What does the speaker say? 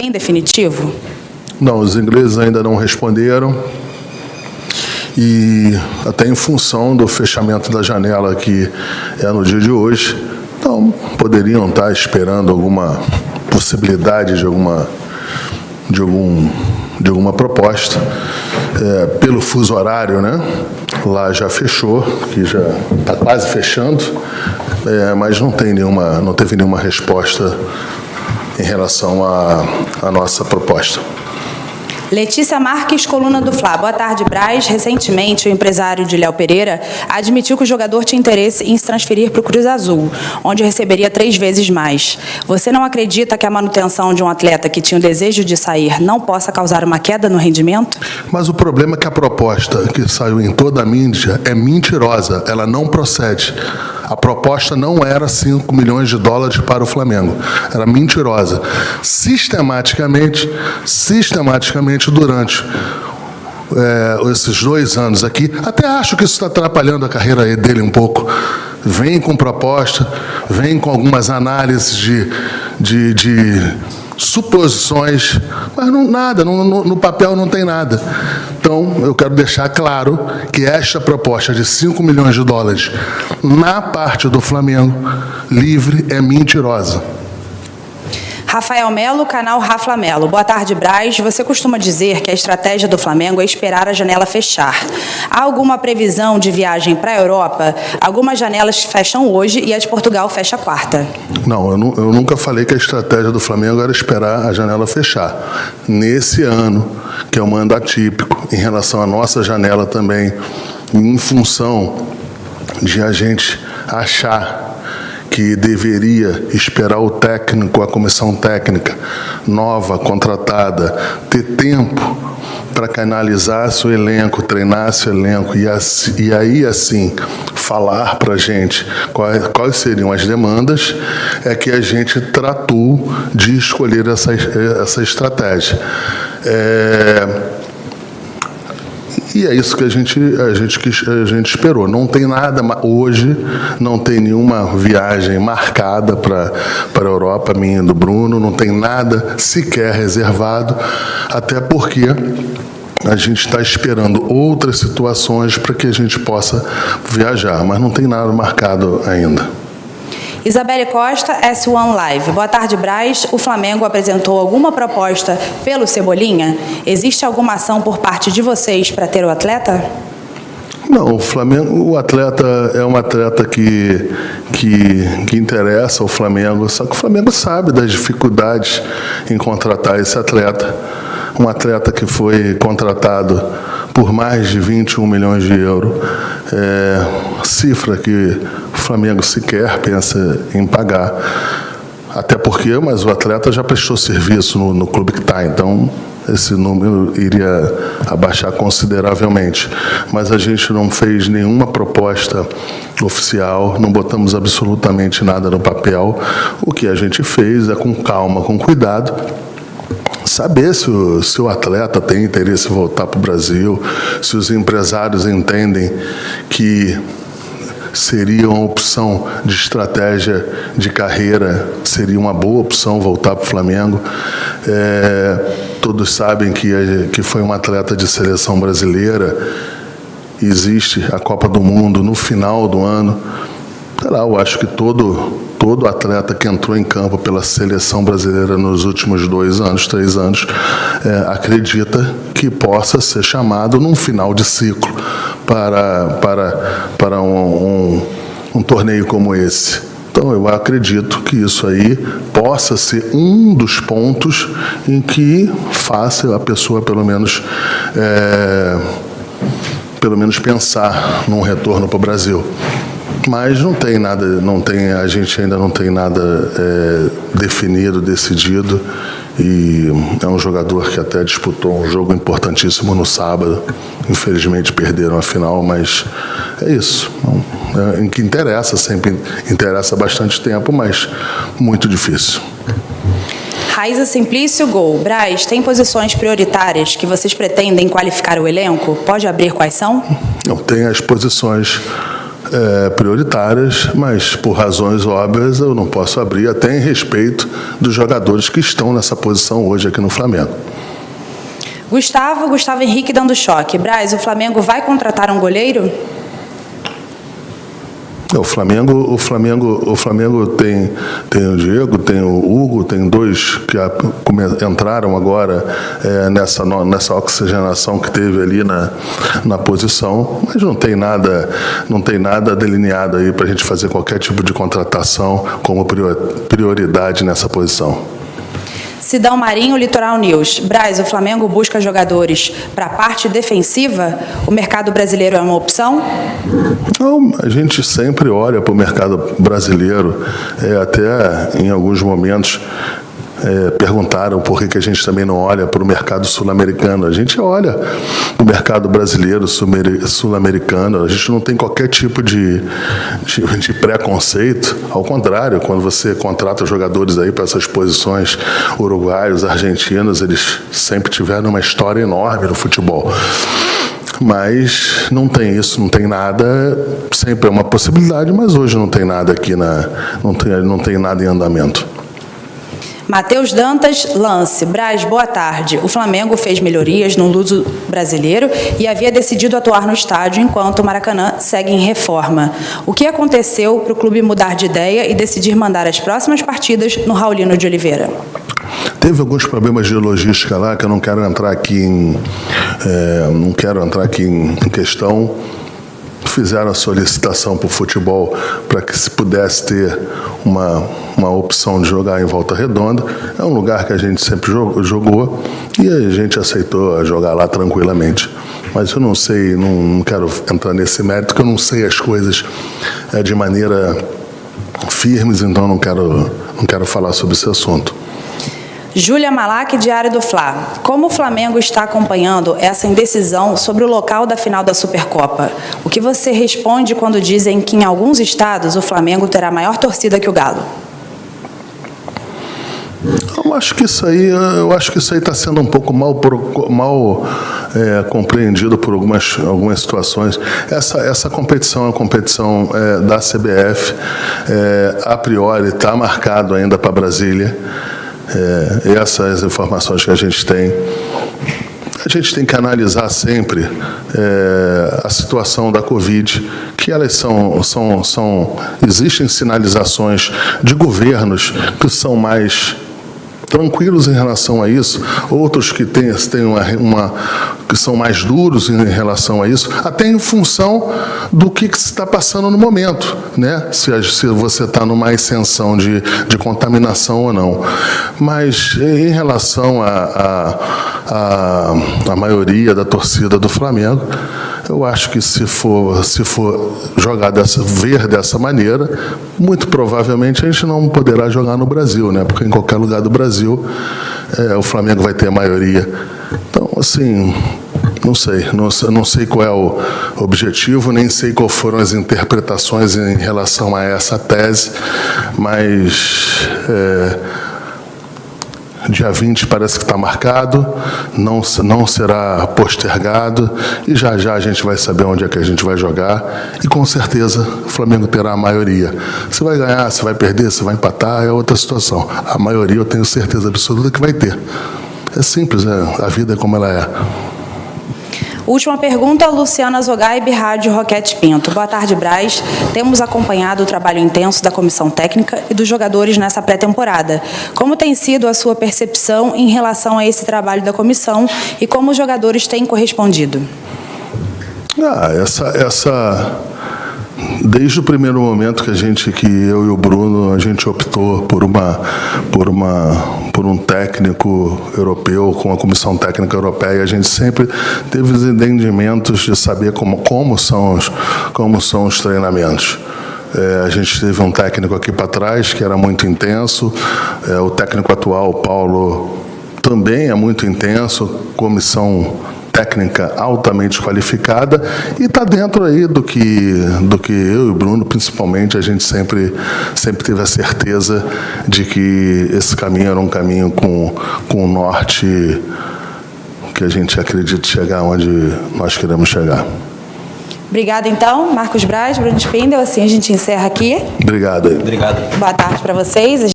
em definitivo? Não, os ingleses ainda não responderam. E até em função do fechamento da janela que é no dia de hoje, então poderiam estar esperando alguma possibilidade de alguma proposta. Pelo fuso horário, né? Lá já fechou, que já está quase fechando, mas não teve nenhuma resposta em relação à nossa proposta. Letícia Marques, coluna do Fla. Boa tarde, Braz. Recentemente, o empresário de Léo Pereira admitiu que o jogador tinha interesse em se transferir para o Cruz Azul, onde receberia 3 vezes mais. Você não acredita que a manutenção de um atleta que tinha o desejo de sair não possa causar uma queda no rendimento? Mas o problema é que a proposta que saiu em toda a mídia é mentirosa, ela não procede. A proposta não era 5 milhões de dólares para o Flamengo. Era mentirosa. Sistematicamente, durante esses 2 anos aqui, até acho que isso está atrapalhando a carreira dele um pouco. Vem com proposta, vem com algumas análises de suposições, mas no papel não tem nada. Então, eu quero deixar claro que esta proposta de 5 milhões de dólares na parte do Flamengo livre é mentirosa. Rafael Melo, canal Rafa Melo. Boa tarde, Braz. Você costuma dizer que a estratégia do Flamengo é esperar a janela fechar. Há alguma previsão de viagem para a Europa? Algumas janelas fecham hoje e a de Portugal fecha quarta. Não, eu nunca falei que a estratégia do Flamengo era esperar a janela fechar. Nesse ano, que é um ano atípico, em relação à nossa janela também, em função de a gente achar que deveria esperar o técnico, a comissão técnica nova, contratada, ter tempo para canalizar seu elenco, treinar seu elenco e aí, assim, falar para a gente quais seriam as demandas, é que a gente tratou de escolher essa estratégia. E é isso que a gente esperou. Não tem nada hoje, não tem nenhuma viagem marcada para a Europa, minha e do Bruno, não tem nada sequer reservado, até porque a gente está esperando outras situações para que a gente possa viajar, mas não tem nada marcado ainda. Isabelle Costa, S1 Live. Boa tarde, Braz. O Flamengo apresentou alguma proposta pelo Cebolinha? Existe alguma ação por parte de vocês para ter o atleta? Não, o atleta é um atleta que interessa ao Flamengo, só que o Flamengo sabe das dificuldades em contratar esse atleta. Um atleta que foi contratado por mais de 21 milhões de euros, cifra que o Flamengo sequer pensa em pagar. Até porque, mas o atleta já prestou serviço no clube que está, então esse número iria abaixar consideravelmente. Mas a gente não fez nenhuma proposta oficial, não botamos absolutamente nada no papel. O que a gente fez é, com calma, com cuidado, saber se o atleta tem interesse em voltar para o Brasil, se os empresários entendem que seria uma opção de estratégia de carreira, seria uma boa opção voltar para o Flamengo. Todos sabem que foi um atleta de seleção brasileira. Existe a Copa do Mundo no final do ano. Eu acho que todo atleta que entrou em campo pela seleção brasileira nos últimos 2 anos, 3 anos, acredita que possa ser chamado num final de ciclo para um torneio como esse. Então, eu acredito que isso aí possa ser um dos pontos em que faça a pessoa, pelo menos pensar num retorno para o Brasil. Mas não tem nada, a gente ainda não tem nada definido, decidido, e é um jogador que até disputou um jogo importantíssimo no sábado. Infelizmente perderam a final, mas é isso. Em que interessa, sempre interessa bastante tempo, mas muito difícil. Raiza Simplício, Gol. Braz, tem posições prioritárias que vocês pretendem qualificar o elenco? Pode abrir quais são? Não, tem as posições prioritárias, mas por razões óbvias eu não posso abrir, até em respeito dos jogadores que estão nessa posição hoje aqui no Flamengo. Gustavo Henrique dando choque. Braz, o Flamengo vai contratar um goleiro? O Flamengo tem o Diego, tem o Hugo, tem dois que entraram agora nessa oxigenação que teve ali na posição, mas não tem nada delineado aí para a gente fazer qualquer tipo de contratação como prioridade nessa posição. Sidão Marinho, Litoral News. Braz, o Flamengo busca jogadores para a parte defensiva? O mercado brasileiro é uma opção? Não, a gente sempre olha para o mercado brasileiro, até em alguns momentos perguntaram por que a gente também não olha para o mercado sul-americano. A gente olha para o mercado brasileiro, sul-americano, a gente não tem qualquer tipo de preconceito. Ao contrário, quando você contrata jogadores aí para essas posições, uruguaios, argentinos, eles sempre tiveram uma história enorme no futebol. Mas não tem isso, não tem nada, sempre é uma possibilidade, mas hoje não tem nada aqui, não tem nada em andamento. Matheus Dantas, Lance. Braz, boa tarde. O Flamengo fez melhorias no Luso brasileiro e havia decidido atuar no estádio enquanto o Maracanã segue em reforma. O que aconteceu para o clube mudar de ideia e decidir mandar as próximas partidas no Raulino de Oliveira? Teve alguns problemas de logística lá que eu não quero entrar aqui em questão. Fizeram a solicitação para o futebol para que se pudesse ter uma opção de jogar em Volta Redonda. É um lugar que a gente sempre jogou e a gente aceitou jogar lá tranquilamente. Mas eu não sei, não quero entrar nesse mérito, porque eu não sei as coisas de maneira firmes, então não quero falar sobre esse assunto. Júlia Malak, Diário do Fla. Como o Flamengo está acompanhando essa indecisão sobre o local da final da Supercopa? O que você responde quando dizem que em alguns estados o Flamengo terá maior torcida que o Galo? Eu acho que isso aí está sendo um pouco mal compreendido por algumas situações. Essa competição é uma competição da CBF, a priori está marcado ainda para Brasília. Essas informações que a gente tem que analisar sempre a situação da Covid, que elas existem sinalizações de governos que são mais tranquilos em relação a isso, outros que têm que são mais duros em relação a isso, até em função do que se está passando no momento, né? Se você está numa ascensão de contaminação ou não. Mas em relação à maioria da torcida do Flamengo, eu acho que se for jogar ver dessa maneira, muito provavelmente a gente não poderá jogar no Brasil, né? Porque em qualquer lugar do Brasil o Flamengo vai ter a maioria. Então, assim, não sei qual é o objetivo, nem sei quais foram as interpretações em relação a essa tese, mas dia 20 parece que está marcado, não será postergado, e já a gente vai saber onde é que a gente vai jogar, e com certeza o Flamengo terá a maioria. Se vai ganhar, se vai perder, se vai empatar, é outra situação. A maioria eu tenho certeza absoluta que vai ter. É simples, a vida é como ela é. Última pergunta, Luciana Zogaib, Rádio Roquete Pinto. Boa tarde, Braz. Temos acompanhado o trabalho intenso da comissão técnica e dos jogadores nessa pré-temporada. Como tem sido a sua percepção em relação a esse trabalho da comissão e como os jogadores têm correspondido? Desde o primeiro momento que eu e o Bruno, a gente optou por um técnico europeu, com a comissão técnica europeia, a gente sempre teve os entendimentos de saber como são os treinamentos. A gente teve um técnico aqui para trás que era muito intenso, o técnico atual, o Paulo, também é muito intenso, comissão técnica altamente qualificada, e está dentro aí do que eu e o Bruno, principalmente, a gente sempre teve a certeza de que esse caminho era um caminho com o norte que a gente acredita chegar onde nós queremos chegar. Obrigada, então, Marcos Braz, Bruno Spindel. Assim a gente encerra aqui. Obrigado aí. Obrigado. Boa tarde para vocês.